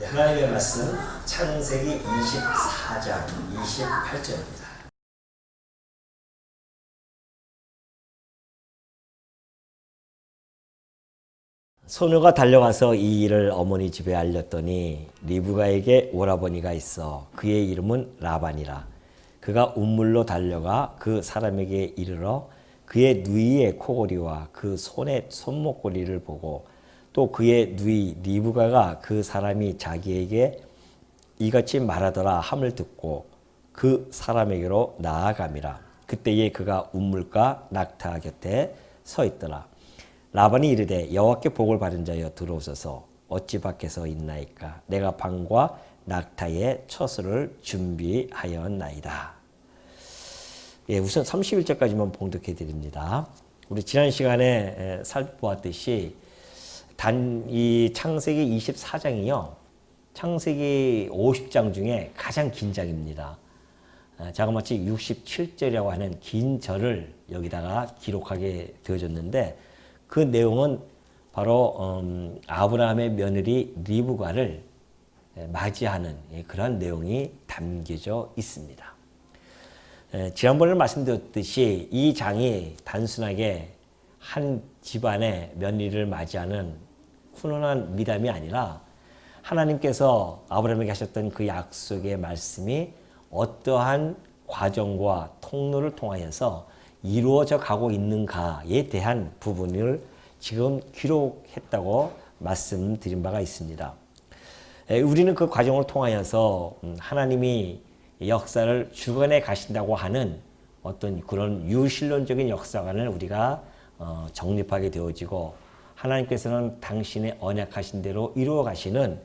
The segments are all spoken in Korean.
하나님의 말씀 창세기 24장 28절입니다. 소녀가 달려가서 이 일을 어머니 집에 알렸더니 리브가에게 오라버니가 있어 그의 이름은 라반이라. 그가 운물로 달려가 그 사람에게 이르러 그의 누이의 코골이와 그 손의 손목고리를 보고 또 그의 누이 리브가가 그 사람이 자기에게 이같이 말하더라 함을 듣고 그 사람에게로 나아감이라. 그때에 그가 운물가 낙타 곁에 서 있더라. 라반이 이르되 여호와께 복을 받은 자여 들어오소서. 어찌 밖에서 있나이까. 내가 방과 낙타의 처소를 준비하였나이다. 예, 우선 31절까지만 봉독해 드립니다. 우리 지난 시간에 살펴보았듯이 이 창세기 24장이요. 창세기 50장 중에 가장 긴 장입니다. 자그마치 67절이라고 하는 긴 절을 여기다가 기록하게 되어졌는데 그 내용은 바로 아브라함의 며느리 리브가를 맞이하는 그런 내용이 담겨져 있습니다. 지난번에 말씀드렸듯이 이 장이 단순하게 한 집안의 며느리를 맞이하는 훈훈한 미담이 아니라 하나님께서 아브라함에게 하셨던 그 약속의 말씀이 어떠한 과정과 통로를 통하여서 이루어져 가고 있는가에 대한 부분을 지금 기록했다고 말씀드린 바가 있습니다. 우리는 그 과정을 통하여서 하나님이 역사를 주관해 가신다고 하는 어떤 그런 유실론적인 역사관을 우리가 정립하게 되어지고 하나님께서는 당신의 언약하신 대로 이루어 가시는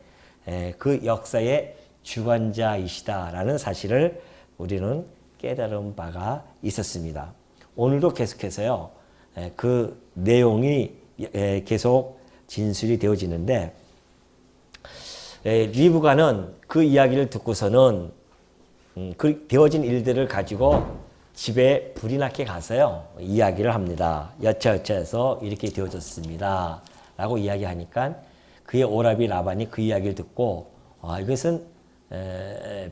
그 역사의 주관자이시다라는 사실을 우리는 깨달은 바가 있었습니다. 오늘도 계속해서요, 그 내용이 계속 진술이 되어지는데, 리브가는 그 이야기를 듣고서는 그 되어진 일들을 가지고 집에 불이 나게 가서요, 이야기를 합니다. 여차여차해서 이렇게 되어졌습니다. 라고 이야기하니까 그의 오라비 라반이 그 이야기를 듣고, 이것은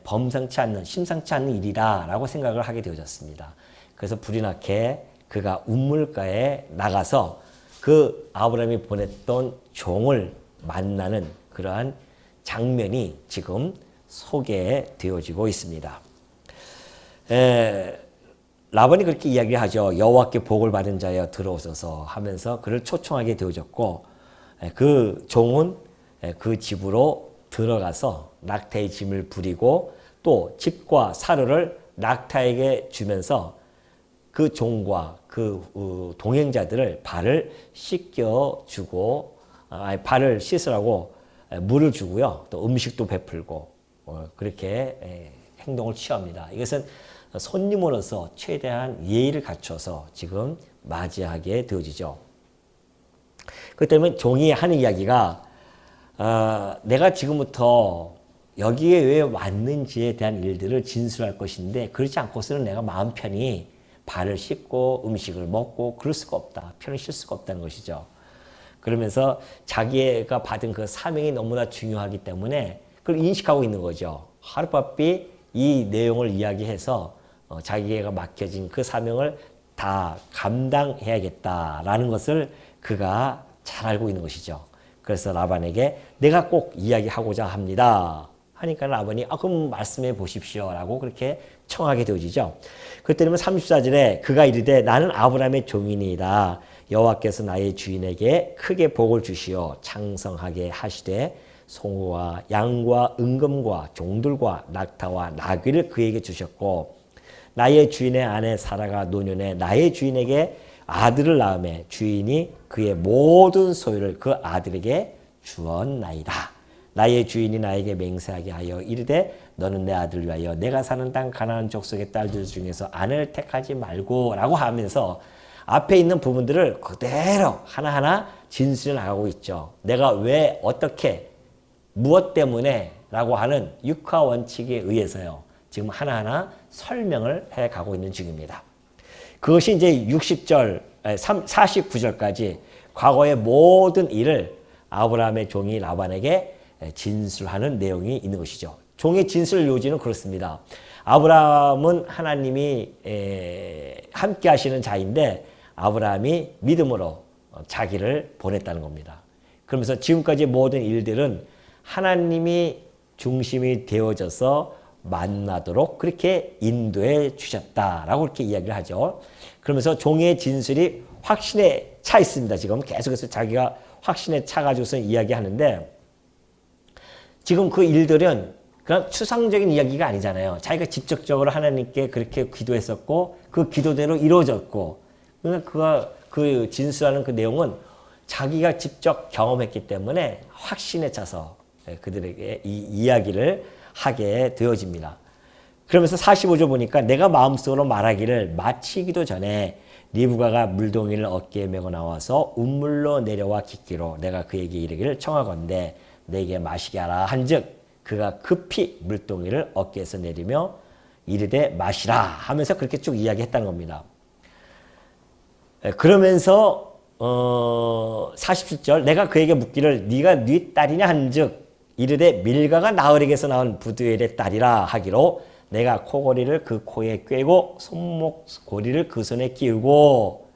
범상치 않는, 심상치 않는 일이다. 라고 생각을 하게 되어졌습니다. 그래서 불이 나게 그가 운물가에 나가서 그 아브라함이 보냈던 종을 만나는 그러한 장면이 지금 소개되어지고 있습니다. 라반이 그렇게 이야기하죠. 여호와께 복을 받은 자여 들어오소서 하면서 그를 초청하게 되어졌고 그 종은 그 집으로 들어가서 낙타의 짐을 부리고 또 집과 사료를 낙타에게 주면서 그 종과 그 동행자들을 발을 씻겨주고 발을 씻으라고 물을 주고요. 또 음식도 베풀고 그렇게 행동을 취합니다. 이것은 손님으로서 최대한 예의를 갖춰서 지금 맞이하게 되어지죠. 그렇기 때문에 종이 하는 이야기가 내가 지금부터 여기에 왜 왔는지에 대한 일들을 진술할 것인데 그렇지 않고서는 내가 마음 편히 발을 씻고 음식을 먹고 그럴 수가 없다. 편히 쉴 수가 없다는 것이죠. 그러면서 자기가 받은 그 사명이 너무나 중요하기 때문에 그걸 인식하고 있는 거죠. 하룻바삐 이 내용을 이야기해서 자기가 맡겨진 그 사명을 다 감당해야겠다라는 것을 그가 잘 알고 있는 것이죠. 그래서 라반에게 내가 꼭 이야기하고자 합니다. 하니까 라반이 그럼 말씀해 보십시오 라고 그렇게 청하게 되어지죠. 그때 되면 34절에 그가 이르되 나는 아브라함의 종이니이다. 여호와께서 나의 주인에게 크게 복을 주시어 창성하게 하시되 송우와 양과 은금과 종들과 낙타와 나귀를 그에게 주셨고 나의 주인의 아내 사라가 노년에 나의 주인에게 아들을 낳음에 주인이 그의 모든 소유를 그 아들에게 주었나이다. 나의 주인이 나에게 맹세하게 하여 이르되 너는 내 아들을 위하여 내가 사는 땅 가나안 족속의 딸들 중에서 아내를 택하지 말고 라고 하면서 앞에 있는 부분들을 그대로 하나하나 진술해 나가고 있죠. 내가 왜 어떻게 무엇 때문에 라고 하는 육화 원칙에 의해서요. 지금 하나하나 설명을 해가고 있는 중입니다. 그것이 이제 60절, 49절까지 과거의 모든 일을 아브라함의 종이 라반에게 진술하는 내용이 있는 것이죠. 종의 진술 요지는 그렇습니다. 아브라함은 하나님이 함께 하시는 자인데 아브라함이 믿음으로 자기를 보냈다는 겁니다. 그러면서 지금까지 모든 일들은 하나님이 중심이 되어져서 만나도록 그렇게 인도해 주셨다라고 이렇게 이야기를 하죠. 그러면서 종의 진술이 확신에 차 있습니다. 지금 계속해서 자기가 확신에 차가지고서 이야기하는데 지금 그 일들은 그냥 추상적인 이야기가 아니잖아요. 자기가 직접적으로 하나님께 그렇게 기도했었고 그 기도대로 이루어졌고 그러니까 그 진술하는 그 내용은 자기가 직접 경험했기 때문에 확신에 차서 그들에게 이 이야기를 하게 되어집니다. 그러면서 45절 보니까 내가 마음속으로 말하기를 마치기도 전에 리브가가 물동이를 어깨에 메고 나와서 운물로 내려와 깃기로 내가 그에게 이르기를 청하건대 내게 마시게 하라 한즉 그가 급히 물동이를 어깨에서 내리며 이르되 마시라 하면서 그렇게 쭉 이야기했다는 겁니다. 그러면서 47절 내가 그에게 묻기를 네가 네 딸이냐 한즉 이르되 밀가가 나흘에게서 낳은 부두엘의 딸이라 하기로 내가 코고리를 그 코에 꿰고 손목고리를 그 손에 끼우고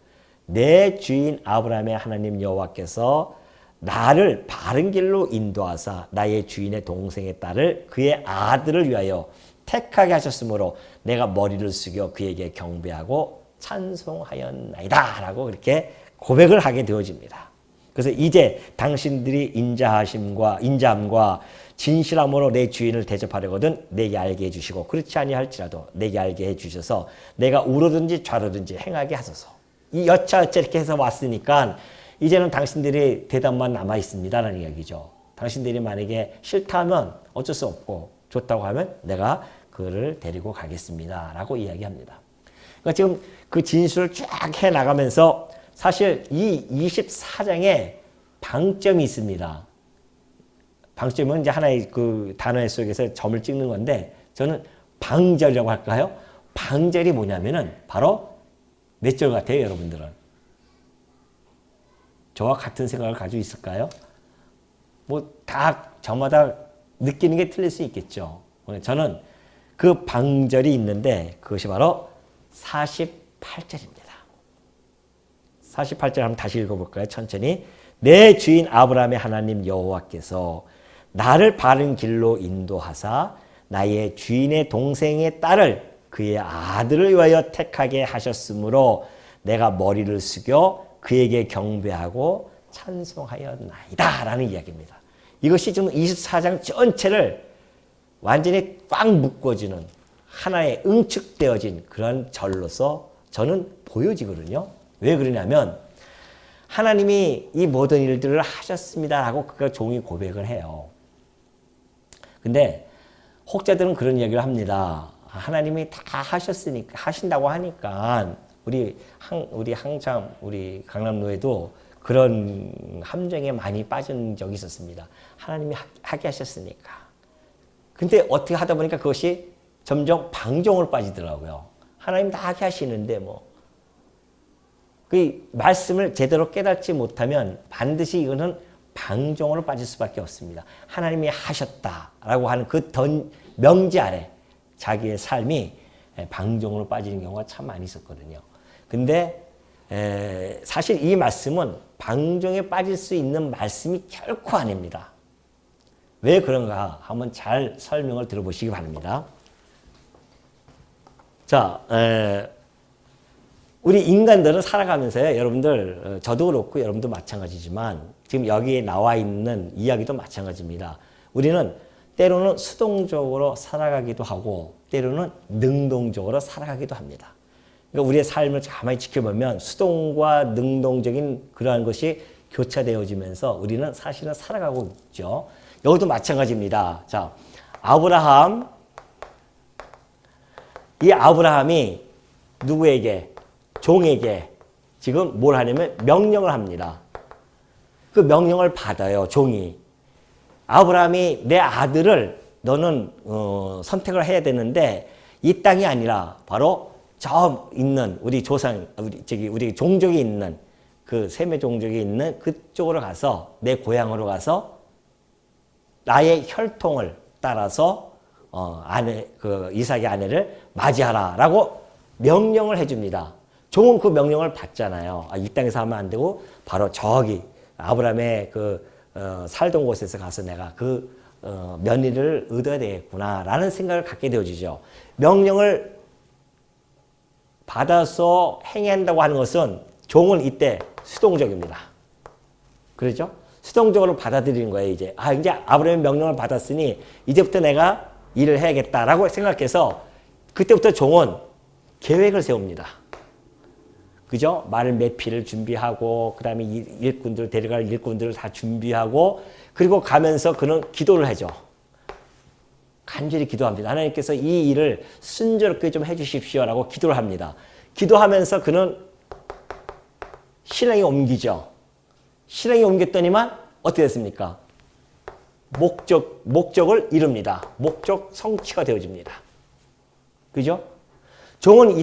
내 주인 아브라함의 하나님 여호와께서 나를 바른 길로 인도하사 나의 주인의 동생의 딸을 그의 아들을 위하여 택하게 하셨으므로 내가 머리를 숙여 그에게 경배하고 찬송하였나이다 라고 그렇게 고백을 하게 되어집니다. 그래서 이제 당신들이 인자함과 진실함으로 내 주인을 대접하려거든 내게 알게 해주시고 그렇지 아니할지라도 내게 알게 해주셔서 내가 우로든지 좌로든지 행하게 하소서. 이 여차여차 이렇게 해서 왔으니까 이제는 당신들의 대답만 남아 있습니다라는 이야기죠. 당신들이 만약에 싫다면 어쩔 수 없고 좋다고 하면 내가 그를 데리고 가겠습니다라고 이야기합니다. 그러니까 지금 그 진술을 쫙 해나가면서 사실 이 24장에 방점이 있습니다. 방점은 이제 하나의 그 단어 속에서 점을 찍는 건데 저는 방절이라고 할까요? 방절이 뭐냐면은 바로 몇 절 같아요, 여러분들은? 저와 같은 생각을 가지고 있을까요? 뭐 다 저마다 느끼는 게 틀릴 수 있겠죠. 저는 그 방절이 있는데 그것이 바로 48절입니다. 48절 한번 다시 읽어볼까요? 천천히. 내 주인 아브라함의 하나님 여호와께서 나를 바른 길로 인도하사 나의 주인의 동생의 딸을 그의 아들을 위하여 택하게 하셨으므로 내가 머리를 숙여 그에게 경배하고 찬송하였나이다 라는 이야기입니다. 이것이 지금 24장 전체를 완전히 꽉 묶어주는 하나의 응축되어진 그런 절로서 저는 보여지거든요. 왜 그러냐면 하나님이 이 모든 일들을 하셨습니다라고 그가 종이 고백을 해요. 근데 혹자들은 그런 이야기를 합니다. 하나님이 다 하셨으니까 하신다고 하니까 우리 항상 우리 강남로에도 그런 함정에 많이 빠진 적이 있었습니다. 하나님이 하게 하셨으니까. 근데 어떻게 하다 보니까 그것이 점점 방종으로 빠지더라고요. 하나님 다 하게 하시는데 뭐. 그 말씀을 제대로 깨닫지 못하면 반드시 이거는 방종으로 빠질 수밖에 없습니다. 하나님이 하셨다라고 하는 그 명제 아래 자기의 삶이 방종으로 빠지는 경우가 참 많이 있었거든요. 근데 사실 이 말씀은 방종에 빠질 수 있는 말씀이 결코 아닙니다. 왜 그런가 한번 잘 설명을 들어보시기 바랍니다. 자, 우리 인간들은 살아가면서요, 여러분들, 저도 그렇고 여러분도 마찬가지지만 지금 여기에 나와 있는 이야기도 마찬가지입니다. 우리는 때로는 수동적으로 살아가기도 하고 때로는 능동적으로 살아가기도 합니다. 그러니까 우리의 삶을 가만히 지켜보면 수동과 능동적인 그러한 것이 교차되어지면서 우리는 사실은 살아가고 있죠. 여기도 마찬가지입니다. 자, 이 아브라함이 누구에게? 종에게 지금 뭘 하냐면 명령을 합니다. 그 명령을 받아요, 종이. 아브라함이 내 아들을 너는 선택을 해야 되는데 이 땅이 아니라 바로 저 있는 우리 조상, 우리 종족이 있는 그 셈의 종족이 있는 그쪽으로 가서 내 고향으로 가서 나의 혈통을 따라서 이삭의 아내를 맞이하라라고 명령을 해줍니다. 종은 그 명령을 받잖아요. 이 땅에서 하면 안 되고 바로 저기 아브라함의 살던 곳에서 가서 내가 며느리를 얻어야 되겠구나라는 생각을 갖게 되어지죠. 명령을 받아서 행한다고 하는 것은 종은 이때 수동적입니다. 그렇죠? 수동적으로 받아들이는 거예요. 이제 아브라함의 명령을 받았으니 이제부터 내가 일을 해야겠다라고 생각해서 그때부터 종은 계획을 세웁니다. 그죠? 말 매피를 준비하고 그다음에 일꾼들 데려갈 일꾼들을 다 준비하고 그리고 가면서 그는 기도를 하죠. 간절히 기도합니다. 하나님께서 이 일을 순조롭게 좀 해주십시오라고 기도를 합니다. 기도하면서 그는 실행에 옮기죠. 실행에 옮겼더니만 어떻게 됐습니까? 목적을 이룹니다. 목적 성취가 되어집니다. 그죠? 종은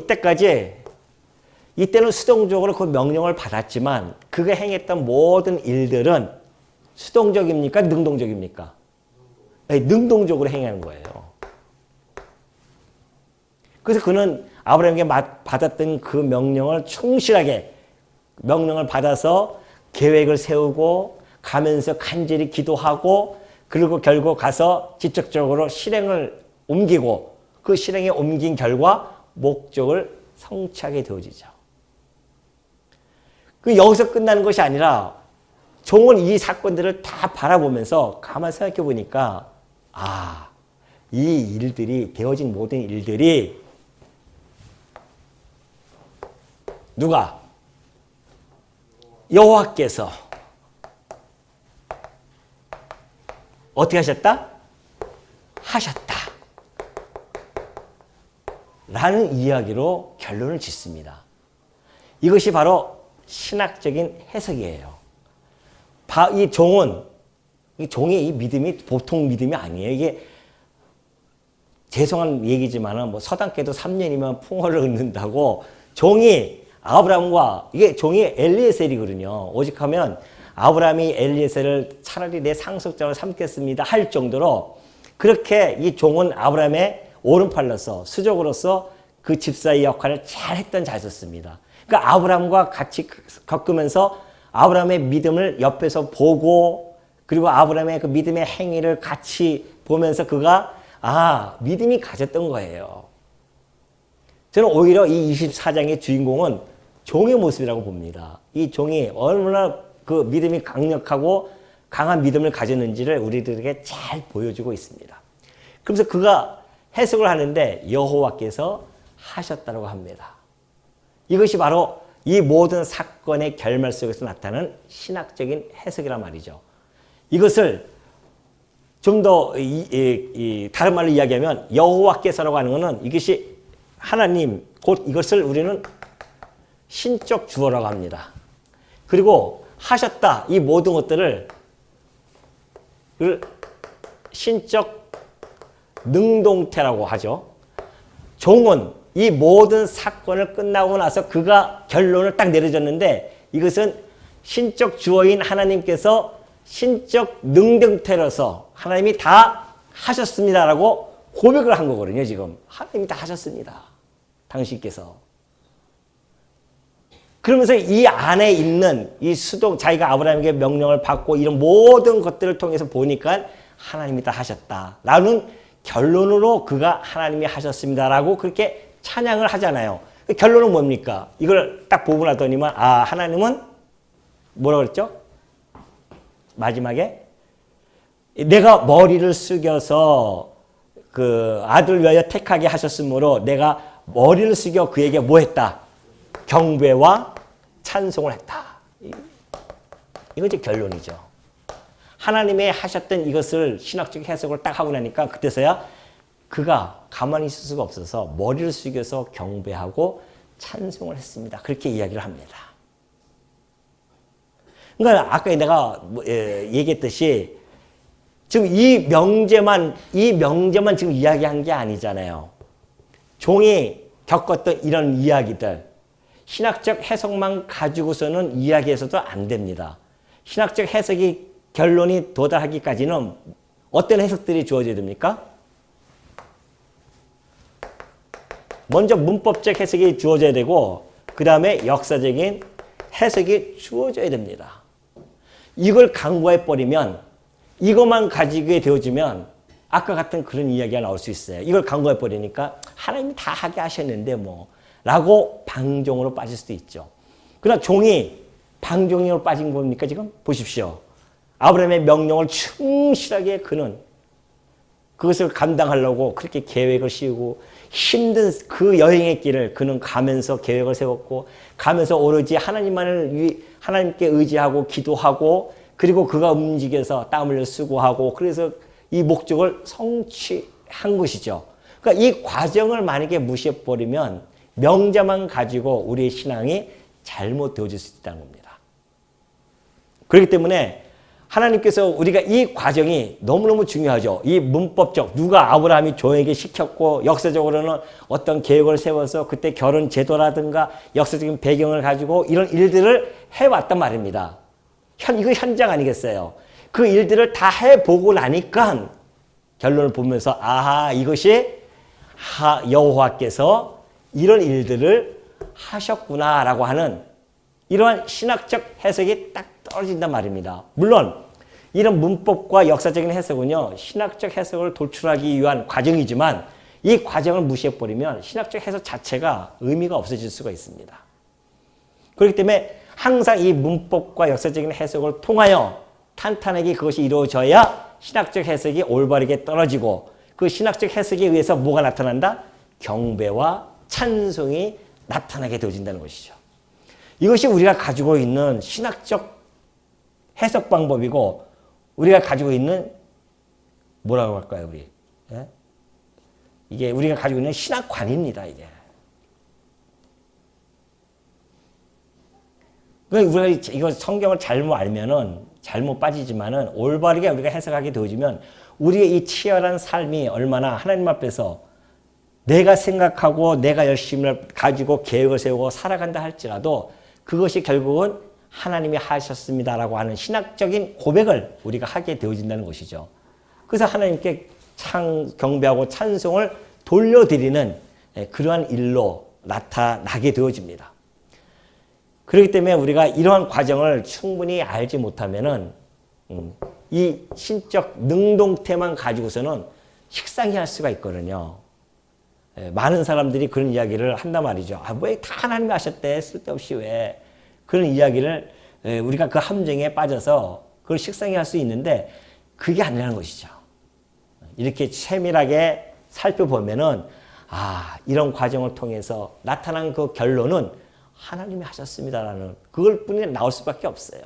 이때는 수동적으로 그 명령을 받았지만 그가 행했던 모든 일들은 수동적입니까? 능동적입니까? 네, 능동적으로 행하는 거예요. 그래서 그는 아브라함에게 받았던 그 명령을 충실하게 명령을 받아서 계획을 세우고 가면서 간절히 기도하고 그리고 결국 가서 직접적으로 실행을 옮기고 그 실행에 옮긴 결과 목적을 성취하게 되어지죠. 여기서 끝나는 것이 아니라 종은 이 사건들을 다 바라보면서 가만히 생각해 보니까 이 일들이 되어진 모든 일들이 누가? 여호와께서 어떻게 하셨다? 하셨다. 라는 이야기로 결론을 짓습니다. 이것이 바로 신학적인 해석이에요. 이 종의 이 믿음이 보통 믿음이 아니에요. 이게 죄송한 얘기지만 서당계도 3년이면 풍어를 얻는다고 종이 아브라함과 이게 종이 엘리에셀이거든요. 오직하면 아브라함이 엘리에셀을 차라리 내 상속자로 삼겠습니다 할 정도로 그렇게 이 종은 아브라함의 오른팔로서 수족으로서 그 집사의 역할을 잘 했던 자였습니다. 그러니까 아브라함과 같이 겪으면서 아브라함의 믿음을 옆에서 보고 그리고 아브라함의 그 믿음의 행위를 같이 보면서 그가 믿음이 가졌던 거예요. 저는 오히려 이 24장의 주인공은 종의 모습이라고 봅니다. 이 종이 얼마나 그 믿음이 강력하고 강한 믿음을 가졌는지를 우리들에게 잘 보여주고 있습니다. 그래서 그가 해석을 하는데 여호와께서 하셨다고 합니다. 이것이 바로 이 모든 사건의 결말 속에서 나타나는 신학적인 해석이란 말이죠. 이것을 좀 더 다른 말로 이야기하면 여호와께서라고 하는 것은 이것이 하나님 곧 이것을 우리는 신적 주어라고 합니다. 그리고 하셨다 이 모든 것들을 신적 능동태라고 하죠. 종은 이 모든 사건을 끝나고 나서 그가 결론을 딱 내려줬는데 이것은 신적 주어인 하나님께서 신적 능동태로서 하나님이 다 하셨습니다라고 고백을 한 거거든요. 지금 하나님이 다 하셨습니다. 당신께서. 그러면서 이 안에 있는 이 자기가 아브라함에게 명령을 받고 이런 모든 것들을 통해서 보니까 하나님이 다 하셨다라는 결론으로 그가 하나님이 하셨습니다라고 그렇게 찬양을 하잖아요. 결론은 뭡니까? 이걸 딱 보고 나더니만 하나님은 뭐라고 그랬죠? 마지막에 내가 머리를 숙여서 그 아들 위하여 택하게 하셨으므로 내가 머리를 숙여 그에게 뭐 했다? 경배와 찬송을 했다. 이거 이제 결론이죠. 하나님의 하셨던 이것을 신학적 해석을 딱 하고 나니까 그때서야 그가 가만히 있을 수가 없어서 머리를 숙여서 경배하고 찬송을 했습니다. 그렇게 이야기를 합니다. 그러니까 아까 내가 얘기했듯이 지금 이 명제만 지금 이야기한 게 아니잖아요. 종이 겪었던 이런 이야기들 신학적 해석만 가지고서는 이야기해서도 안 됩니다. 신학적 해석이 결론이 도달하기까지는 어떤 해석들이 주어져야 됩니까? 먼저 문법적 해석이 주어져야 되고 그 다음에 역사적인 해석이 주어져야 됩니다. 이걸 강구해버리면 이것만 가지게 되어지면 아까 같은 그런 이야기가 나올 수 있어요. 이걸 강구해버리니까 하나님이 다 하게 하셨는데 뭐 라고 방종으로 빠질 수도 있죠. 그러나 종이 방종으로 빠진 겁니까 지금? 보십시오. 아브라함의 명령을 충실하게 그는 그것을 감당하려고 그렇게 계획을 씌우고 힘든 그 여행의 길을 그는 가면서 계획을 세웠고 가면서 오로지 하나님께 의지하고 기도하고 그리고 그가 움직여서 땀을 수고하고 그래서 이 목적을 성취한 것이죠. 그러니까 이 과정을 만약에 무시해버리면 명자만 가지고 우리의 신앙이 잘못되어질 수 있다는 겁니다. 그렇기 때문에 하나님께서 우리가 이 과정이 너무너무 중요하죠. 이 문법적 누가 아브라함이 종에게 시켰고 역사적으로는 어떤 계획을 세워서 그때 결혼 제도라든가 역사적인 배경을 가지고 이런 일들을 해왔단 말입니다. 이거 현장 아니겠어요? 그 일들을 다 해보고 나니까 결론을 보면서 아하 이것이 여호와께서 이런 일들을 하셨구나라고 하는 이러한 신학적 해석이 딱 떨어진단 말입니다. 물론 이런 문법과 역사적인 해석은요. 신학적 해석을 도출하기 위한 과정이지만 이 과정을 무시해버리면 신학적 해석 자체가 의미가 없어질 수가 있습니다. 그렇기 때문에 항상 이 문법과 역사적인 해석을 통하여 탄탄하게 그것이 이루어져야 신학적 해석이 올바르게 떨어지고 그 신학적 해석에 의해서 뭐가 나타난다? 경배와 찬송이 나타나게 되어진다는 것이죠. 이것이 우리가 가지고 있는 신학적 해석 방법이고 우리가 가지고 있는 뭐라고 할까요, 우리? 예? 이게 우리가 가지고 있는 신학관입니다, 이게. 우리가 이거 성경을 잘못 알면은 잘못 빠지지만은 올바르게 우리가 해석하게 되어지면 우리의 이 치열한 삶이 얼마나 하나님 앞에서 내가 생각하고 내가 열심을 가지고 계획을 세우고 살아간다 할지라도 그것이 결국은 하나님이 하셨습니다라고 하는 신학적인 고백을 우리가 하게 되어진다는 것이죠. 그래서 하나님께 경배하고 찬송을 돌려드리는 그러한 일로 나타나게 되어집니다. 그렇기 때문에 우리가 이러한 과정을 충분히 알지 못하면은 이 신적 능동태만 가지고서는 식상해할 수가 있거든요. 많은 사람들이 그런 이야기를 한단 말이죠. 왜 다 하나님이 하셨대? 쓸데없이 왜? 그런 이야기를 우리가 그 함정에 빠져서 그걸 식상해할 수 있는데 그게 아니라는 것이죠. 이렇게 세밀하게 살펴보면은 이런 과정을 통해서 나타난 그 결론은 하나님이 하셨습니다라는 그걸 뿐이 나올 수밖에 없어요.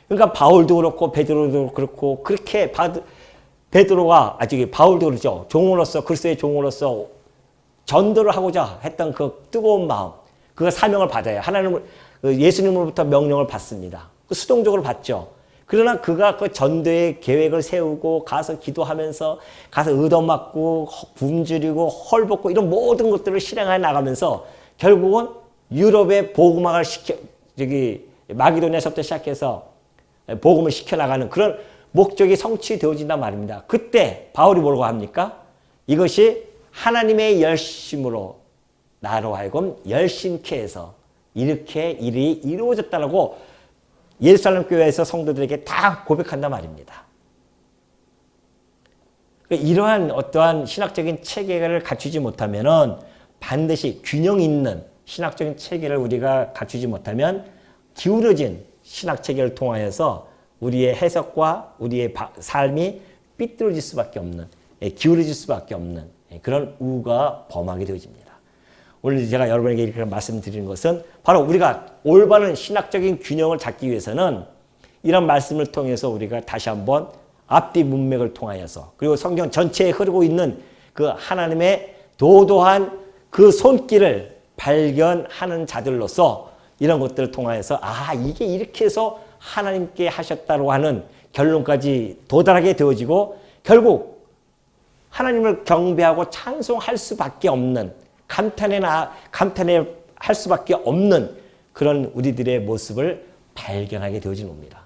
그러니까 바울도 그렇고 베드로도 그렇고 그렇게 바울도 그렇죠. 종으로서 그리스도의 종으로서 전도를 하고자 했던 그 뜨거운 마음, 그 사명을 받아요. 예수님으로부터 명령을 받습니다. 수동적으로 받죠. 그러나 그가 그 전도의 계획을 세우고 가서 기도하면서 가서 얻어맞고 굶주리고 헐벗고 이런 모든 것들을 실행해 나가면서 결국은 유럽의 복음화를 마기도냐서부터 시작해서 복음을 시켜나가는 그런 목적이 성취되어진단 말입니다. 그때 바울이 뭐라고 합니까? 이것이 하나님의 열심으로 나로 하여금 열심케 해서 이렇게 일이 이루어졌다고 예루살렘 교회에서 성도들에게 다 고백한단 말입니다. 이러한 어떠한 신학적인 체계를 갖추지 못하면은 반드시 균형 있는 신학적인 체계를 우리가 갖추지 못하면 기울어진 신학 체계를 통하여서 우리의 해석과 우리의 삶이 삐뚤어질 수밖에 없는, 기울어질 수밖에 없는 그런 우가 범하게 되어집니다. 오늘 제가 여러분에게 이렇게 말씀드리는 것은 바로 우리가 올바른 신학적인 균형을 잡기 위해서는 이런 말씀을 통해서 우리가 다시 한번 앞뒤 문맥을 통하여서 그리고 성경 전체에 흐르고 있는 그 하나님의 도도한 그 손길을 발견하는 자들로서 이런 것들을 통하여서 이게 이렇게 해서 하나님께 하셨다고 하는 결론까지 도달하게 되어지고 결국 하나님을 경배하고 찬송할 수밖에 없는 감탄해 할 수밖에 없는 그런 우리들의 모습을 발견하게 되어지는 겁니다.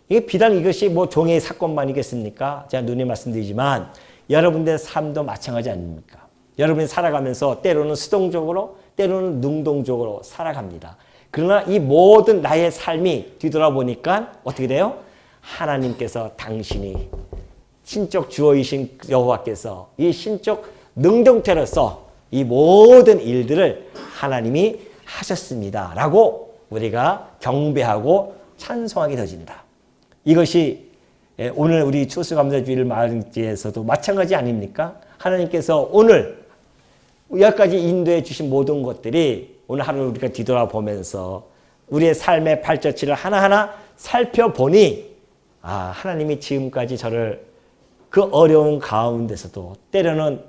이게 비단 이것이 뭐 종의 사건만이겠습니까? 제가 눈에 말씀드리지만 여러분들의 삶도 마찬가지 아닙니까? 여러분이 살아가면서 때로는 수동적으로 때로는 능동적으로 살아갑니다. 그러나 이 모든 나의 삶이 뒤돌아보니까 어떻게 돼요? 하나님께서 당신이 신적 주어이신 여호와께서 이 신적 능동태로서 이 모든 일들을 하나님이 하셨습니다. 라고 우리가 경배하고 찬송하게 되어진다. 이것이 오늘 우리 추수감사주일 마을지에서도 마찬가지 아닙니까? 하나님께서 오늘 여기까지 인도해 주신 모든 것들이 오늘 하루 우리가 뒤돌아보면서 우리의 삶의 발자취를 하나하나 살펴보니 하나님이 지금까지 저를 그 어려운 가운데서도 때로는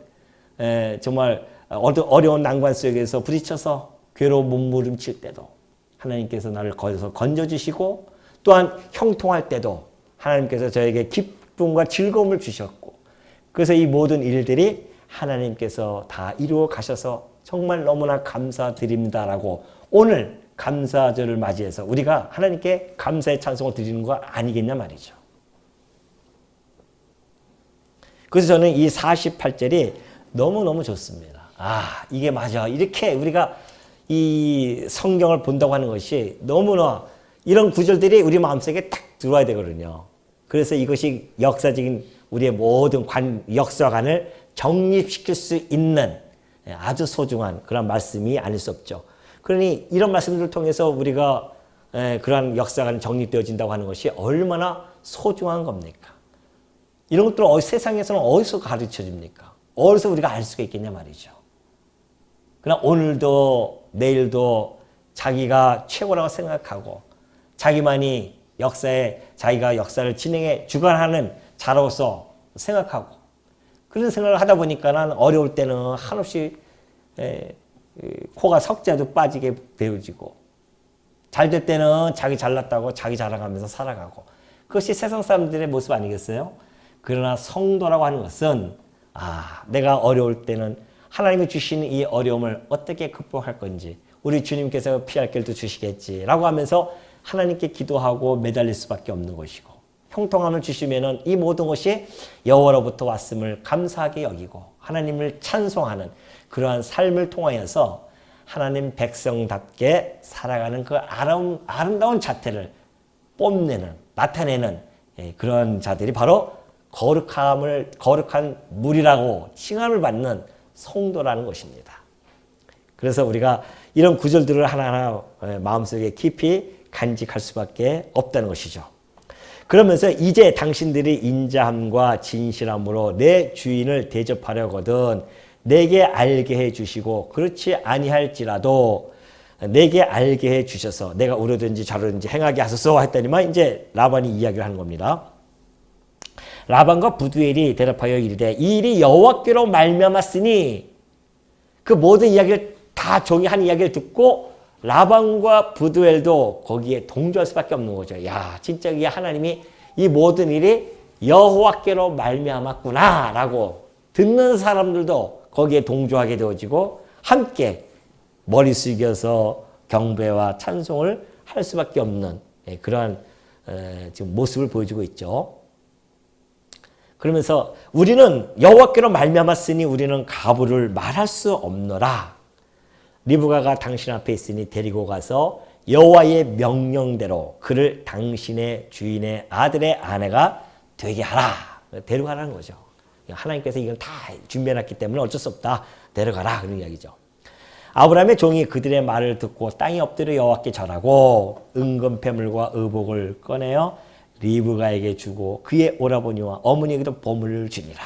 정말 어려운 난관 속에서 부딪혀서 괴로운 몸부림칠 때도 하나님께서 나를 거기서 건져주시고 또한 형통할 때도 하나님께서 저에게 기쁨과 즐거움을 주셨고 그래서 이 모든 일들이 하나님께서 다 이루어 가셔서 정말 너무나 감사드립니다라고 오늘 감사절을 맞이해서 우리가 하나님께 감사의 찬송을 드리는 거 아니겠냐 말이죠. 그래서 저는 이 48절이 너무너무 좋습니다. 이게 맞아. 이렇게 우리가 이 성경을 본다고 하는 것이 너무나 이런 구절들이 우리 마음속에 딱 들어와야 되거든요. 그래서 이것이 역사적인 우리의 모든 역사관을 정립시킬 수 있는 아주 소중한 그런 말씀이 아닐 수 없죠. 그러니 이런 말씀들을 통해서 우리가 그러한 역사관이 정립되어진다고 하는 것이 얼마나 소중한 겁니까? 이런 것들을 세상에서는 어디서 가르쳐 줍니까? 어디서 우리가 알 수가 있겠냐 말이죠. 그러나 오늘도 내일도 자기가 최고라고 생각하고 자기만이 자기가 역사를 진행해 주관하는 자로서 생각하고 그런 생각을 하다 보니까 난 어려울 때는 한없이 코가 석자도 빠지게 되어지고 잘 될 때는 자기 잘났다고 자기 자랑하면서 살아가고 그것이 세상 사람들의 모습 아니겠어요? 그러나 성도라고 하는 것은 내가 어려울 때는 하나님이 주시는 이 어려움을 어떻게 극복할 건지 우리 주님께서 피할 길도 주시겠지라고 하면서 하나님께 기도하고 매달릴 수밖에 없는 것이고 형통함을 주시면은 이 모든 것이 여호와로부터 왔음을 감사하게 여기고 하나님을 찬송하는 그러한 삶을 통하여서 하나님 백성답게 살아가는 그 아름다운 자태를 뽐내는 나타내는 그런 자들이 바로 거룩한 물이라고 칭함을 받는 성도라는 것입니다. 그래서 우리가 이런 구절들을 하나하나 마음속에 깊이 간직할 수밖에 없다는 것이죠. 그러면서 이제 당신들이 인자함과 진실함으로 내 주인을 대접하려거든 내게 알게 해주시고 그렇지 아니할지라도 내게 알게 해주셔서 내가 우려든지 좌로든지 행하게 하소서 했더니만 이제 라반이 이야기를 하는 겁니다. 라반과 부두엘이 대답하여 이르되 이 일이 여호와께로 말미암았으니 그 모든 이야기를 다 종이 한 이야기를 듣고 라반과 부두엘도 거기에 동조할 수밖에 없는 거죠. 야, 진짜 이게 하나님이 이 모든 일이 여호와께로 말미암았구나 라고 듣는 사람들도 거기에 동조하게 되어지고 함께 머리 숙여서 경배와 찬송을 할 수밖에 없는 그러한 지금 모습을 보여주고 있죠. 그러면서 우리는 여호와께로 말미암았으니 우리는 가부를 말할 수 없노라. 리브가가 당신 앞에 있으니 데리고 가서 여호와의 명령대로 그를 당신의 주인의 아들의 아내가 되게 하라. 데려가라는 거죠. 하나님께서 이건 다 준비해놨기 때문에 어쩔 수 없다. 데려가라. 그런 이야기죠. 아브라함의 종이 그들의 말을 듣고 땅에 엎드려 여호와께 절하고 은금패물과 의복을 꺼내어 리브가에게 주고 그의 오라버니와 어머니에게도 보물을 주니라.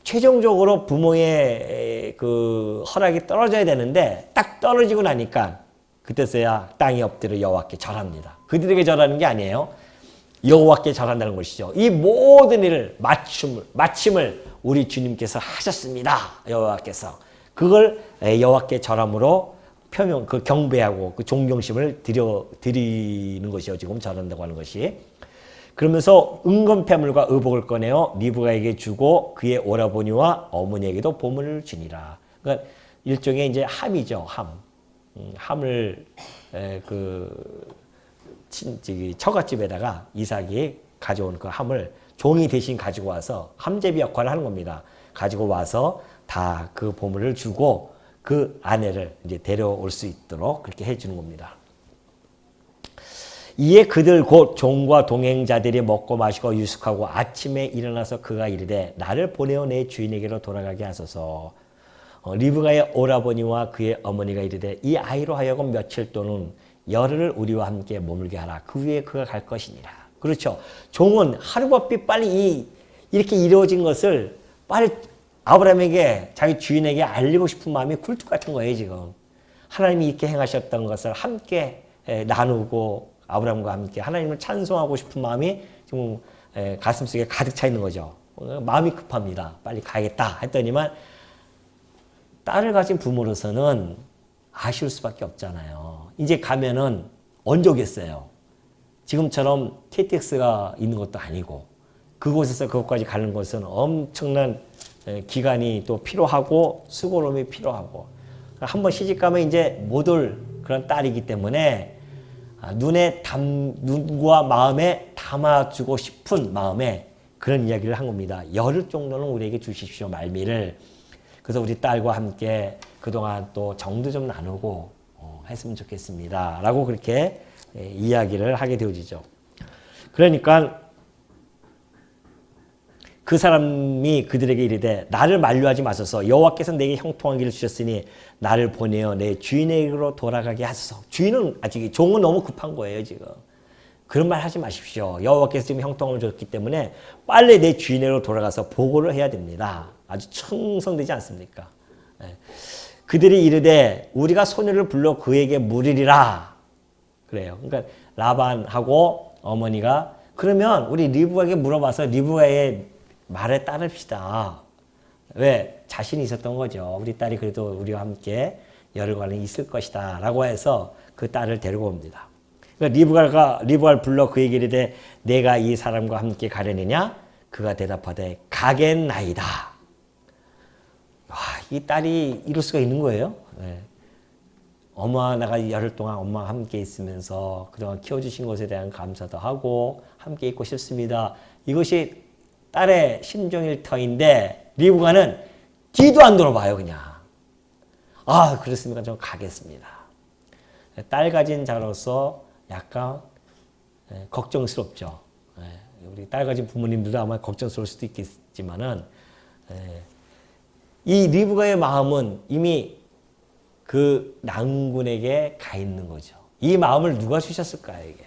최종적으로 부모의 그 허락이 떨어져야 되는데 딱 떨어지고 나니까 그때서야 땅에 엎드려 여호와께 절합니다. 그들에게 절하는 게 아니에요. 여호와께 절한다는 것이죠. 이 모든 일을 마침을 우리 주님께서 하셨습니다. 여호와께서 그걸 여호와께 절함으로 표명 그 경배하고 그 존경심을 드리는 것이요. 지금 절한다고 하는 것이. 그러면서 은검패물과 의복을 꺼내어 리브가에게 주고 그의 오라버니와 어머니에게도 보물을 주니라. 그러니까 일종의 이제 함이죠. 함을 처갓집에다가 이삭이 가져온 그 함을 종이 대신 가지고 와서 함제비 역할을 하는 겁니다. 가지고 와서 다 그 보물을 주고 그 아내를 이제 데려올 수 있도록 그렇게 해주는 겁니다. 이에 그들 곧 종과 동행자들이 먹고 마시고 유숙하고 아침에 일어나서 그가 이르되 나를 보내어 내 주인에게로 돌아가게 하소서. 리브가의 오라버니와 그의 어머니가 이르되 이 아이로 하여금 며칠 또는 열흘을 우리와 함께 머물게 하라. 그 후에 그가 갈 것이니라. 그렇죠. 종은 하루바삐 빨리 이렇게 이루어진 것을 빨리 아브라함에게 자기 주인에게 알리고 싶은 마음이 굴뚝 같은 거예요. 지금 하나님이 이렇게 행하셨던 것을 함께 나누고 아브라함과 함께 하나님을 찬송하고 싶은 마음이 지금 가슴속에 가득 차 있는 거죠. 마음이 급합니다. 빨리 가야겠다 했더니만 딸을 가진 부모로서는 아쉬울 수밖에 없잖아요. 이제 가면은 언제 오겠어요? 지금처럼 KTX가 있는 것도 아니고 그곳에서 그곳까지 가는 것은 엄청난 기간이 또 필요하고 수고로움이 필요하고 한번 시집가면 이제 못 올 그런 딸이기 때문에 눈과 마음에 담아주고 싶은 마음에 그런 이야기를 한 겁니다. 열흘 정도는 우리에게 주십시오, 말미를. 그래서 우리 딸과 함께 그동안 또 정도 좀 나누고 했으면 좋겠습니다. 라고 그렇게 이야기를 하게 되어지죠. 그러니까 그 사람이 그들에게 이르되 나를 만류하지 마소서. 여호와께서 내게 형통한 길을 주셨으니 나를 보내어 내 주인에게로 돌아가게 하소서. 주인은 아직 종은 너무 급한 거예요 지금. 그런 말 하지 마십시오. 여호와께서 지금 형통함을 줬기 때문에 빨리 내 주인에게로 돌아가서 보고를 해야 됩니다. 아주 충성되지 않습니까? 그들이 이르되 우리가 소녀를 불러 그에게 물으리라. 그래요. 그러니까 라반하고 어머니가 그러면 우리 리브가에게 물어봐서 리브가의 말에 따릅시다. 왜? 자신이 있었던 거죠. 우리 딸이 그래도 우리와 함께 열흘간은 있을 것이다. 라고 해서 그 딸을 데리고 옵니다. 그러니까 리브가를 불러 그에게 이르되 내가 이 사람과 함께 가려느냐? 그가 대답하되 가겠나이다. 와, 이 딸이 이럴 수가 있는 거예요. 네. 엄마, 내가 열흘 동안 엄마와 함께 있으면서 그동안 키워주신 것에 대한 감사도 하고 함께 있고 싶습니다. 이것이 딸의 심정일 터인데 리브가는 뒤도 안 돌아봐요. 그냥. 아, 그렇습니까? 좀 가겠습니다. 딸 가진 자로서 약간 걱정스럽죠. 우리 딸 가진 부모님들도 아마 걱정스러울 수도 있겠지만은 이 리브가의 마음은 이미 그 낭군에게 가 있는 거죠. 이 마음을 누가 주셨을까요, 이게?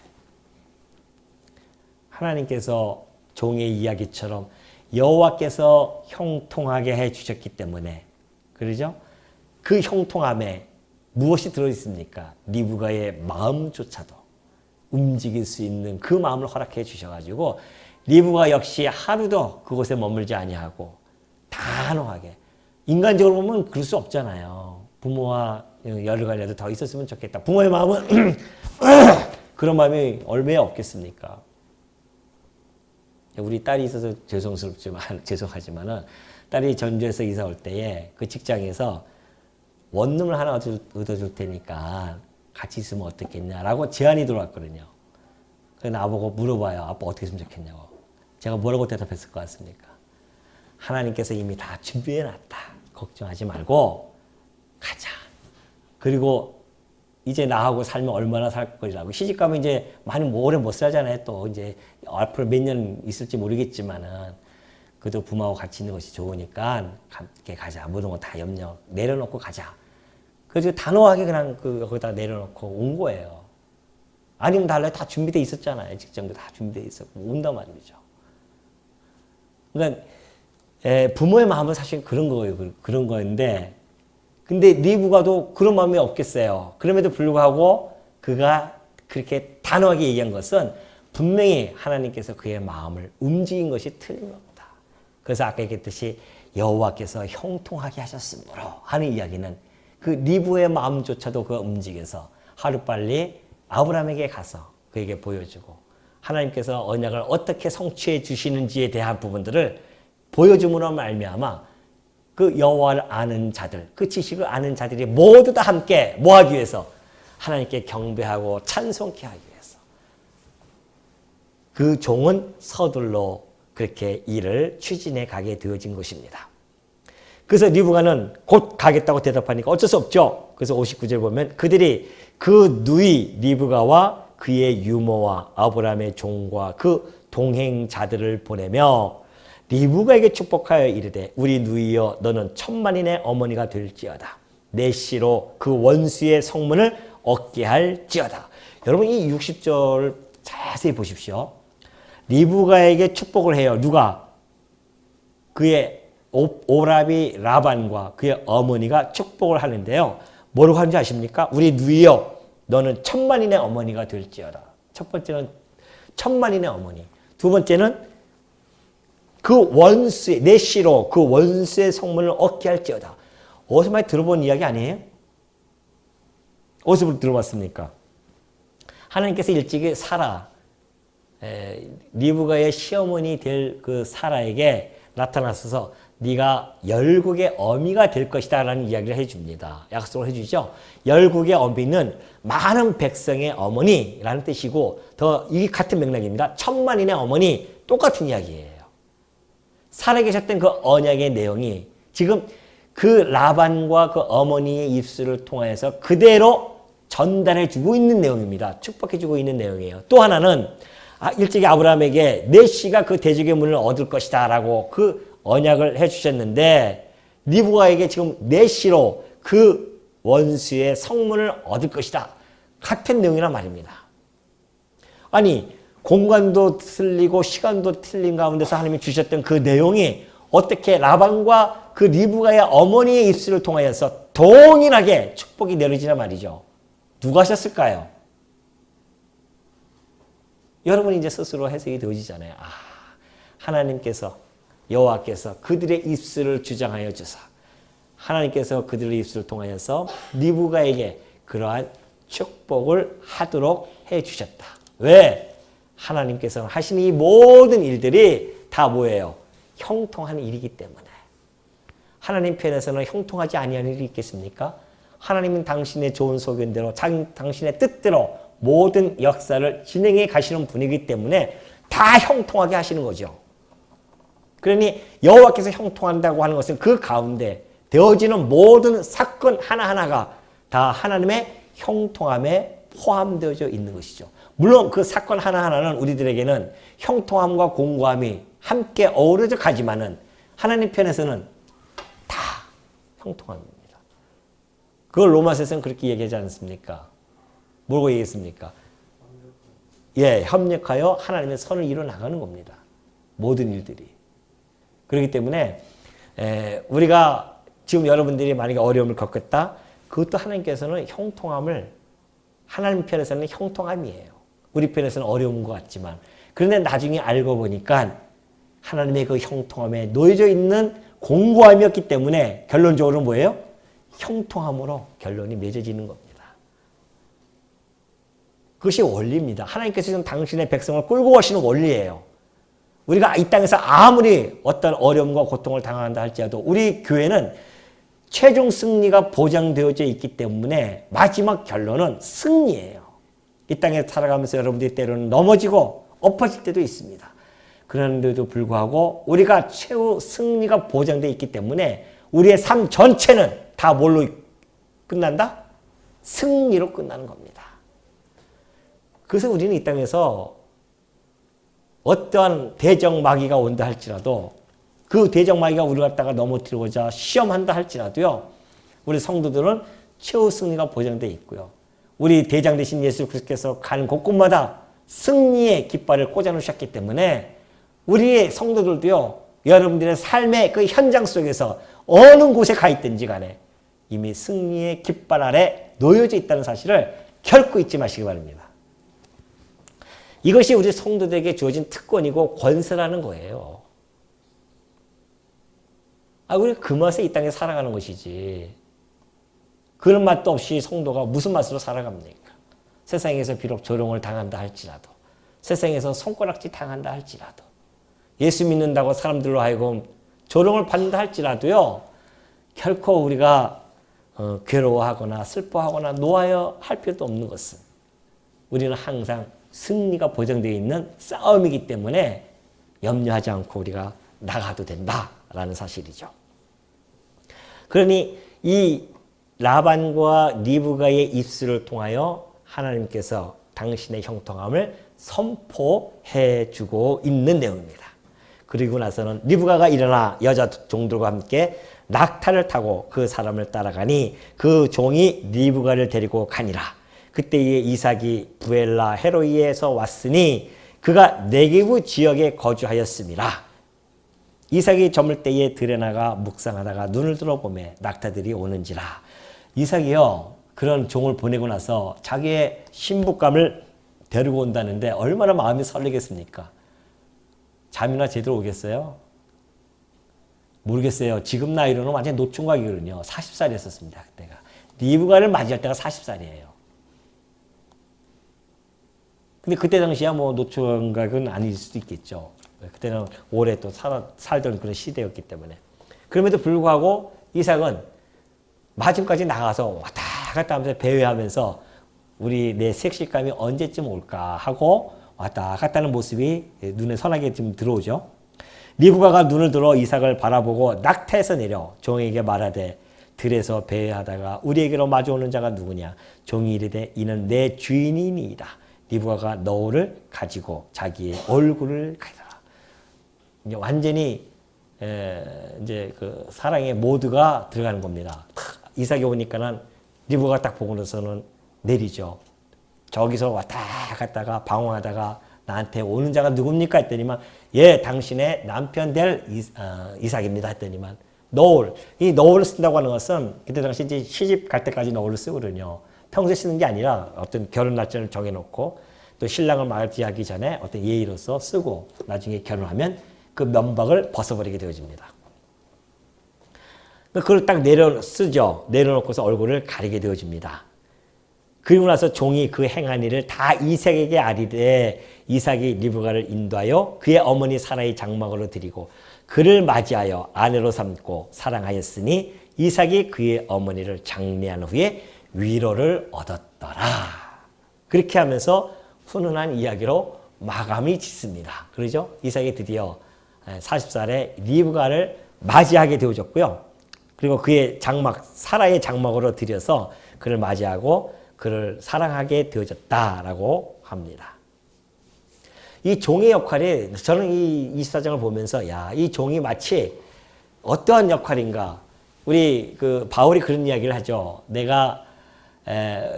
하나님께서 종의 이야기처럼 여호와께서 형통하게 해 주셨기 때문에, 그러죠? 그 형통함에 무엇이 들어있습니까? 리브가의 마음조차도 움직일 수 있는 그 마음을 허락해 주셔가지고 리브가 역시 하루도 그곳에 머물지 아니하고 단호하게, 인간적으로 보면 그럴 수 없잖아요. 부모와 열흘간이라도 더 있었으면 좋겠다. 부모의 마음은 그런 마음이 얼마나 없겠습니까? 우리 딸이 있어서 죄송하지만은 딸이 전주에서 이사 올 때에 그 직장에서 원룸을 하나 얻어줄 테니까 같이 있으면 어떻겠냐라고 제안이 들어왔거든요. 그래서 나보고 물어봐요. 아빠 어떻게 했으면 좋겠냐고. 제가 뭐라고 대답했을 것 같습니까? 하나님께서 이미 다 준비해놨다. 걱정하지 말고 가자. 그리고 이제 나하고 살면 얼마나 살 거라고. 시집가면 이제 많이 오래 못 살잖아요. 또 이제 앞으로 몇 년 있을지 모르겠지만은 그래도 부모하고 같이 있는 것이 좋으니까 함께 가자. 모든 거 다 염려 내려놓고 가자. 그래서 단호하게 그냥 거기다 내려놓고 온 거예요. 아니면 달라요. 다 준비돼 있었잖아요. 직장도 다 준비돼 있었고 온단 말이죠. 그러니까 부모의 마음은 사실 그런 거예요. 그런 거였는데, 근데 리브가도 그런 마음이 없겠어요. 그럼에도 불구하고 그가 그렇게 단호하게 얘기한 것은 분명히 하나님께서 그의 마음을 움직인 것이 틀린 겁니다. 그래서 아까 얘기했듯이 여호와께서 형통하게 하셨으므로 하는 이야기는 그 리브의 마음조차도 그가 움직여서 하루빨리 아브라함에게 가서 그에게 보여주고 하나님께서 언약을 어떻게 성취해 주시는지에 대한 부분들을 보여줌으로 말미암아 그 여호와를 아는 자들, 그 지식을 아는 자들이 모두 다 함께 뭐하기 위해서? 하나님께 경배하고 찬송케 하기 위해서. 그 종은 서둘러 그렇게 일을 추진해 가게 되어진 것입니다. 그래서 리브가는 곧 가겠다고 대답하니까 어쩔 수 없죠. 그래서 59절 보면 그들이 그 누이 리브가와 그의 유모와 아브라함의 종과 그 동행자들을 보내며 리브가에게 축복하여 이르되 우리 누이여 너는 천만인의 어머니가 될지어다. 내 씨로 그 원수의 성문을 얻게 할지어다. 여러분 이 60절 자세히 보십시오. 리브가에게 축복을 해요. 누가? 그의 오라비 라반과 그의 어머니가 축복을 하는데요. 뭐라고 하는지 아십니까? 우리 누이여 너는 천만인의 어머니가 될지어다. 첫 번째는 천만인의 어머니. 두 번째는 그 원수의 내 씨로 그 원수의 성문을 얻게 할지어다. 어디서 많이 들어본 이야기 아니에요? 어디서 들어봤습니까? 하나님께서 일찍이 사라 리브가의 시어머니 될 그 사라에게 나타나셔서 네가 열국의 어미가 될 것이다 라는 이야기를 해줍니다. 약속을 해주죠. 열국의 어미는 많은 백성의 어머니라는 뜻이고 더 이 같은 맥락입니다. 천만인의 어머니 똑같은 이야기예요. 살아 계셨던 그 언약의 내용이 지금 그 라반과 그 어머니의 입술을 통해서 그대로 전달해 주고 있는 내용입니다. 축복해 주고 있는 내용이에요. 또 하나는 일찍이 아브라함에게 내 씨가 그 대적의 문을 얻을 것이다 라고 그 언약을 해주셨는데 리브가에게 지금 내 씨로 그 원수의 성문을 얻을 것이다. 같은 내용이란 말입니다. 아니 공간도 틀리고 시간도 틀린 가운데서 하나님이 주셨던 그 내용이 어떻게 라반과 그 리브가의 어머니의 입술을 통하여서 동일하게 축복이 내려지나 말이죠. 누가 하셨을까요? 여러분이 이제 스스로 해석이 되어지잖아요. 하나님께서 여호와께서 그들의 입술을 주장하여 주사 하나님께서 그들의 입술을 통하여서 리브가에게 그러한 축복을 하도록 해주셨다. 왜? 하나님께서 하시는 이 모든 일들이 다 뭐예요? 형통한 일이기 때문에. 하나님 편에서는 형통하지 아니한 일이 있겠습니까? 하나님은 당신의 좋은 소견대로 당신의 뜻대로 모든 역사를 진행해 가시는 분이기 때문에 다 형통하게 하시는 거죠. 그러니 여호와께서 형통한다고 하는 것은 그 가운데 되어지는 모든 사건 하나하나가 다 하나님의 형통함에 포함되어져 있는 것이죠. 물론 그 사건 하나하나는 우리들에게는 형통함과 공고함이 함께 어우러져 가지만은 하나님 편에서는 다 형통함입니다. 그걸 로마서에서는 그렇게 얘기하지 않습니까? 뭐라고 얘기했습니까? 예, 협력하여 하나님의 선을 이뤄 나가는 겁니다. 모든 일들이. 그렇기 때문에 우리가 지금 여러분들이 만약에 어려움을 겪었다. 그것도 하나님께서는 형통함을 하나님 편에서는 형통함이에요. 우리 편에서는 어려운 것 같지만 그런데 나중에 알고 보니까 하나님의 그 형통함에 놓여져 있는 공고함이었기 때문에 결론적으로 뭐예요? 형통함으로 결론이 맺어지는 겁니다. 그것이 원리입니다. 하나님께서 지금 당신의 백성을 끌고 가시는 원리예요. 우리가 이 땅에서 아무리 어떤 어려움과 고통을 당한다 할지라도 우리 교회는 최종 승리가 보장되어져 있기 때문에 마지막 결론은 승리예요. 이 땅에 살아가면서 여러분들이 때로는 넘어지고 엎어질 때도 있습니다. 그런데도 불구하고 우리가 최후 승리가 보장되어 있기 때문에 우리의 삶 전체는 다 뭘로 끝난다? 승리로 끝나는 겁니다. 그래서 우리는 이 땅에서 어떠한 대적마귀가 온다 할지라도 그 대적마귀가 우리 갖다가 넘어뜨리고자 시험한다 할지라도요. 우리 성도들은 최후 승리가 보장되어 있고요. 우리 대장 되신 예수 그리스도께서 가는 곳곳마다 승리의 깃발을 꽂아놓으셨기 때문에 우리의 성도들도요. 여러분들의 삶의 그 현장 속에서 어느 곳에 가 있든지 간에 이미 승리의 깃발 아래 놓여져 있다는 사실을 결코 잊지 마시기 바랍니다. 이것이 우리 성도들에게 주어진 특권이고 권세라는 거예요. 우리 그 맛에 이 땅에 살아가는 것이지. 그런 맛도 없이 성도가 무슨 맛으로 살아갑니까? 세상에서 비록 조롱을 당한다 할지라도, 세상에서 손가락질 당한다 할지라도, 예수 믿는다고 사람들로 하여금 조롱을 받는다 할지라도요, 결코 우리가 괴로워하거나 슬퍼하거나 노하여 할 필요도 없는 것은 우리는 항상 승리가 보장되어 있는 싸움이기 때문에 염려하지 않고 우리가 나가도 된다라는 사실이죠. 그러니 이 라반과 리브가의 입술을 통하여 하나님께서 당신의 형통함을 선포해 주고 있는 내용입니다. 그리고 나서는 리브가가 일어나 여자 종들과 함께 낙타를 타고 그 사람을 따라가니 그 종이 리브가를 데리고 가니라. 그때에 이삭이 부엘라 헤로이에서 왔으니 그가 네게부 지역에 거주하였음이라. 이삭이 저물 때에 들에 나가 묵상하다가 눈을 들어보매 낙타들이 오는지라. 이삭이요, 그런 종을 보내고 나서 자기의 신부감을 데리고 온다는데 얼마나 마음이 설레겠습니까? 잠이나 제대로 오겠어요? 모르겠어요. 지금 나이로는 완전 노총각이거든요. 40살이었었습니다. 그때가. 리브가를 맞이할 때가 40살이에요. 근데 그때 당시야 뭐 노총각은 아닐 수도 있겠죠. 그때는 오래 또 살던 그런 시대였기 때문에. 그럼에도 불구하고 이삭은 마침까지 나가서 왔다 갔다 하면서 배회하면서 우리 내 섹시감이 언제쯤 올까 하고 왔다 갔다 하는 모습이 눈에 선하게 좀 들어오죠. 리브가가 눈을 들어 이삭을 바라보고 낙타에서 내려 종에게 말하되 들에서 배회하다가 우리에게로 마주오는 자가 누구냐. 종이 이르되 이는 내 주인이니이다. 리브가가 너울을 가지고 자기의 얼굴을 가리라. 이제 완전히 이제 그 사랑의 모드가 들어가는 겁니다. 이삭이 오니까는 리브가가 딱 보고 나서는 내리죠. 저기서 왔다 갔다가 방황하다가 나한테 오는 자가 누굽니까 했더니만 예, 당신의 남편 될 이삭입니다 했더니만 너울, 이 너울을 쓴다고 하는 것은 그때 당시 이제 시집 갈 때까지 너울을 쓰거든요. 평소에 쓰는 게 아니라 어떤 결혼 날짜를 정해놓고 또 신랑을 맞이하기 전에 어떤 예의로서 쓰고 나중에 결혼하면 그 면박을 벗어버리게 되어집니다. 그걸 딱 쓰죠. 내려놓고서 얼굴을 가리게 되어집니다. 그리고 나서 종이 그 행한 일을 다 이삭에게 아리되 이삭이 리브가를 인도하여 그의 어머니 사라의 장막으로 드리고 그를 맞이하여 아내로 삼고 사랑하였으니 이삭이 그의 어머니를 장례한 후에 위로를 얻었더라. 그렇게 하면서 훈훈한 이야기로 마감이 짓습니다. 그러죠? 이삭이 드디어 40살에 리브가를 맞이하게 되어졌고요. 그리고 그의 장막, 사라의 장막으로 들여서 그를 맞이하고 그를 사랑하게 되어졌다라고 합니다. 이 종의 역할이 저는 이 24장을 보면서 야, 이 종이 마치 어떠한 역할인가. 우리 그 바울이 그런 이야기를 하죠. 내가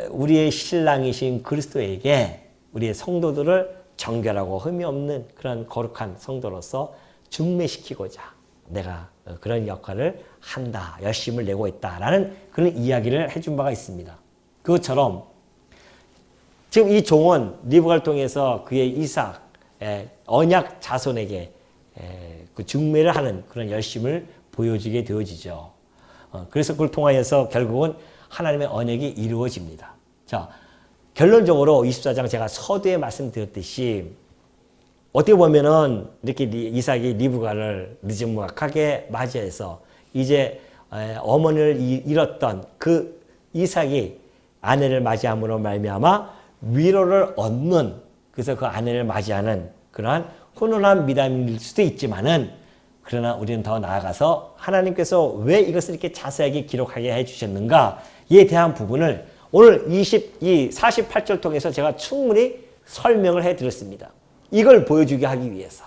우리의 신랑이신 그리스도에게 우리의 성도들을 정결하고 흠이 없는 그런 거룩한 성도로서 중매시키고자 내가 그런 역할을 한다. 열심을 내고 있다라는 그런 이야기를 해준 바가 있습니다. 그것처럼 지금 이 종은 리브가를 통해서 그의 이삭 언약 자손에게 그 중매를 하는 그런 열심을 보여주게 되어지죠. 그래서 그걸 통하여서 결국은 하나님의 언약이 이루어집니다. 자, 결론적으로 24장 제가 서두에 말씀드렸듯이 어떻게 보면은 이렇게 이삭이 리브가를 느지막하게 맞이해서 이제 어머니를 잃었던 그 이삭이 아내를 맞이함으로 말미암아 위로를 얻는, 그래서 그 아내를 맞이하는 그러한 훈훈한 미담일 수도 있지만은, 그러나 우리는 더 나아가서 하나님께서 왜 이것을 이렇게 자세하게 기록하게 해주셨는가에 대한 부분을 오늘 48절 통해서 제가 충분히 설명을 해드렸습니다. 이걸 보여주게 하기 위해서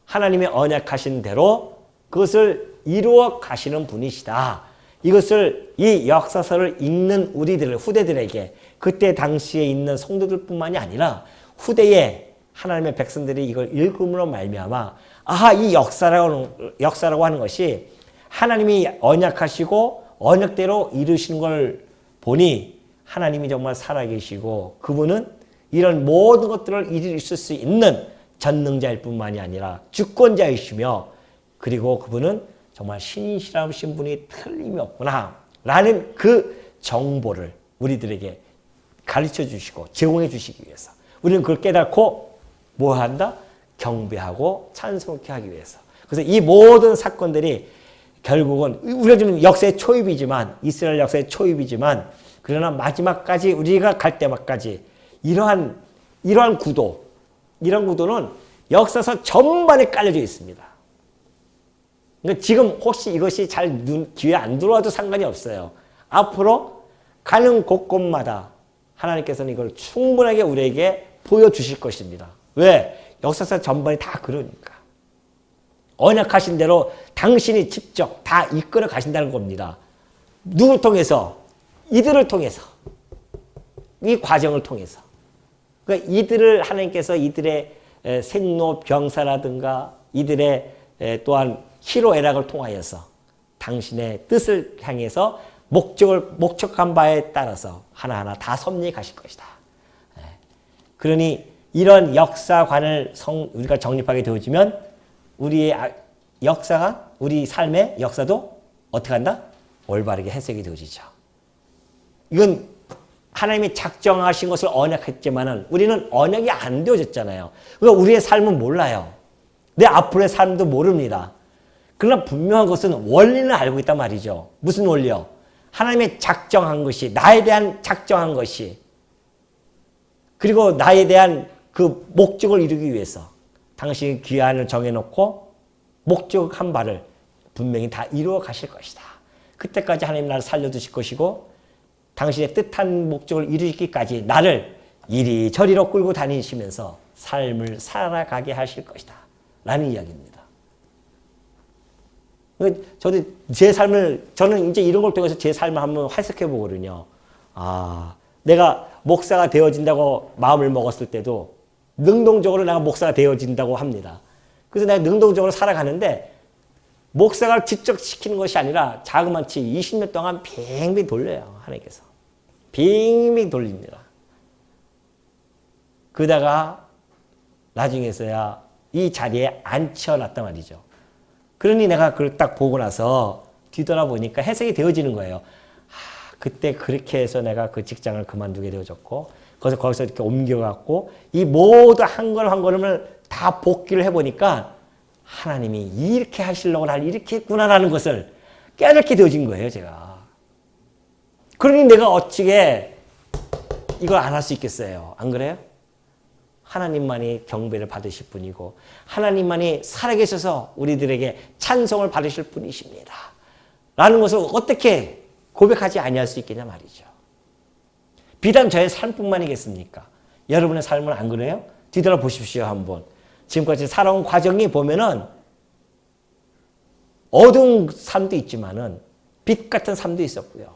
하나님의 언약하신 대로 그것을 이루어 가시는 분이시다. 이것을 이 역사서를 읽는 우리들, 후대들에게, 그때 당시에 있는 성도들뿐만이 아니라 후대에 하나님의 백성들이 이걸 읽음으로 말미암아 아하, 이 역사라고 하는 것이 하나님이 언약하시고 언약대로 이루시는 걸 보니 하나님이 정말 살아계시고 그분은 이런 모든 것들을 이루실 수 있는 전능자일 뿐만이 아니라 주권자이시며, 그리고 그분은 정말 신실하신 분이 틀림이 없구나 라는 그 정보를 우리들에게 가르쳐 주시고 제공해 주시기 위해서 우리는 그걸 깨닫고 뭐 한다? 경배하고 찬송케 하기 위해서. 그래서 이 모든 사건들이 결국은 우리가 지금 역사의 초입이지만, 이스라엘 역사의 초입이지만, 그러나 마지막까지 우리가 갈 때까지 이러한 이러한 이런 구도는 역사서 전반에 깔려져 있습니다. 그러니까 지금 혹시 이것이 잘 귀에 안 들어와도 상관이 없어요. 앞으로 가는 곳곳마다 하나님께서는 이걸 충분하게 우리에게 보여주실 것입니다. 왜? 역사서 전반이 다 그러니까. 언약하신 대로 당신이 직접 다 이끌어 가신다는 겁니다. 누굴 통해서? 이들을 통해서. 이 과정을 통해서. 그러니까 이들을 하나님께서 이들의 생로 병사라든가 이들의 또한 희로애락을 통하여서 당신의 뜻을 향해서 목적한 바에 따라서 하나하나 다 섭리해 가실 것이다. 그러니 이런 역사관을 우리가 정립하게 되어지면 우리의 역사가 우리 삶의 역사도 어떻게 한다? 올바르게 해석이 되어지죠. 이건 하나님이 작정하신 것을 언약했지만은 우리는 언약이 안 되어졌잖아요. 그러니까 우리의 삶은 몰라요. 내 앞으로의 삶도 모릅니다. 그러나 분명한 것은 원리는 알고 있단 말이죠. 무슨 원리요? 하나님의 작정한 것이, 나에 대한 작정한 것이, 그리고 나에 대한 그 목적을 이루기 위해서 당신이 기한을 정해놓고 목적한 바를 분명히 다 이루어 가실 것이다. 그때까지 하나님 나를 살려두실 것이고 당신의 뜻한 목적을 이루기까지 나를 이리저리로 끌고 다니시면서 삶을 살아가게 하실 것이다. 라는 이야기입니다. 저도 저는 이제 이런 걸 통해서 제 삶을 한번 해석해 보거든요. 내가 목사가 되어진다고 마음을 먹었을 때도 능동적으로 내가 목사가 되어진다고 합니다. 그래서 내가 능동적으로 살아가는데 목사가 직접 시키는 것이 아니라 자그마치 20년 동안 빙빙 돌려요. 하나님께서. 빙빙 돌립니다. 그러다가 나중에서야 이 자리에 앉혀놨단 말이죠. 그러니 내가 그걸 딱 보고 나서 뒤돌아보니까 해석이 되어지는 거예요. 그때 그렇게 해서 내가 그 직장을 그만두게 되어졌고 거기서 이렇게 옮겨갔고 이 모든 한 걸음 한 걸음을 다 복기를 해보니까 하나님이 이렇게 하시려고 날 이렇게 했구나라는 것을 깨닫게 되어진 거예요. 제가. 그러니 내가 어찌게 이걸 안 할 수 있겠어요. 안 그래요? 하나님만이 경배를 받으실 분이고 하나님만이 살아계셔서 우리들에게 찬송을 받으실 분이십니다. 라는 것을 어떻게 고백하지 아니할 수 있겠냐 말이죠. 비단 저의 삶뿐만이겠습니까? 여러분의 삶은 안 그래요? 뒤돌아보십시오 한번. 지금까지 살아온 과정이 보면은 어두운 삶도 있지만은 빛 같은 삶도 있었고요.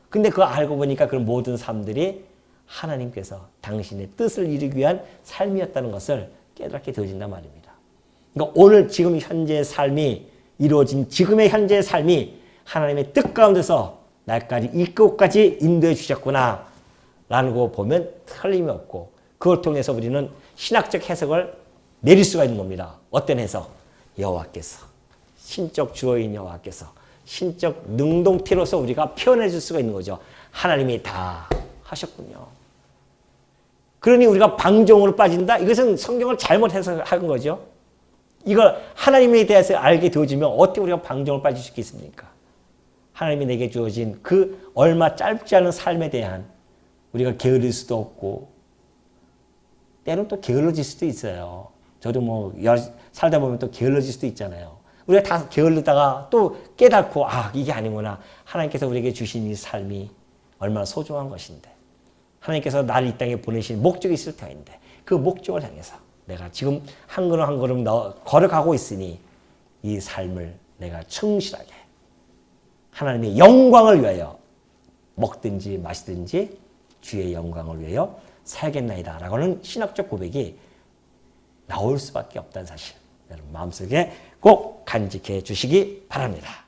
근데 그거 알고 보니까 그 모든 삶들이 하나님께서 당신의 뜻을 이루기 위한 삶이었다는 것을 깨닫게 되어진단 말입니다. 그러니까 오늘 지금 현재의 삶이 이루어진 지금의 현재의 삶이 하나님의 뜻 가운데서 날까지 이곳까지 인도해 주셨구나 라는 거 보면 틀림이 없고 그걸 통해서 우리는 신학적 해석을 내릴 수가 있는 겁니다. 어떤 해석? 여호와께서 신적 주어인 여호와께서 신적 능동태로서 우리가 표현해 줄 수가 있는 거죠. 하나님이 다 하셨군요. 그러니 우리가 방종으로 빠진다? 이것은 성경을 잘못 해석한 거죠. 이걸 하나님에 대해서 알게 되어지면 어떻게 우리가 방종을 빠질 수 있겠습니까? 하나님이 내게 주어진 그 얼마 짧지 않은 삶에 대한 우리가 게으를 수도 없고 때로는 또 게을러질 수도 있어요. 저도 살다 보면 또 게을러질 수도 있잖아요. 우리가 다 게을르다가 또 깨닫고 이게 아니구나. 하나님께서 우리에게 주신 이 삶이 얼마나 소중한 것인데 하나님께서 나를 이 땅에 보내신 목적이 있을 터인데 그 목적을 향해서 내가 지금 한 걸음 한 걸음 걸어가고 있으니 이 삶을 내가 충실하게 하나님의 영광을 위하여 먹든지 마시든지 주의 영광을 위하여 살겠나이다 라고는 신학적 고백이 나올 수밖에 없다는 사실 여러분 마음속에 꼭 간직해 주시기 바랍니다.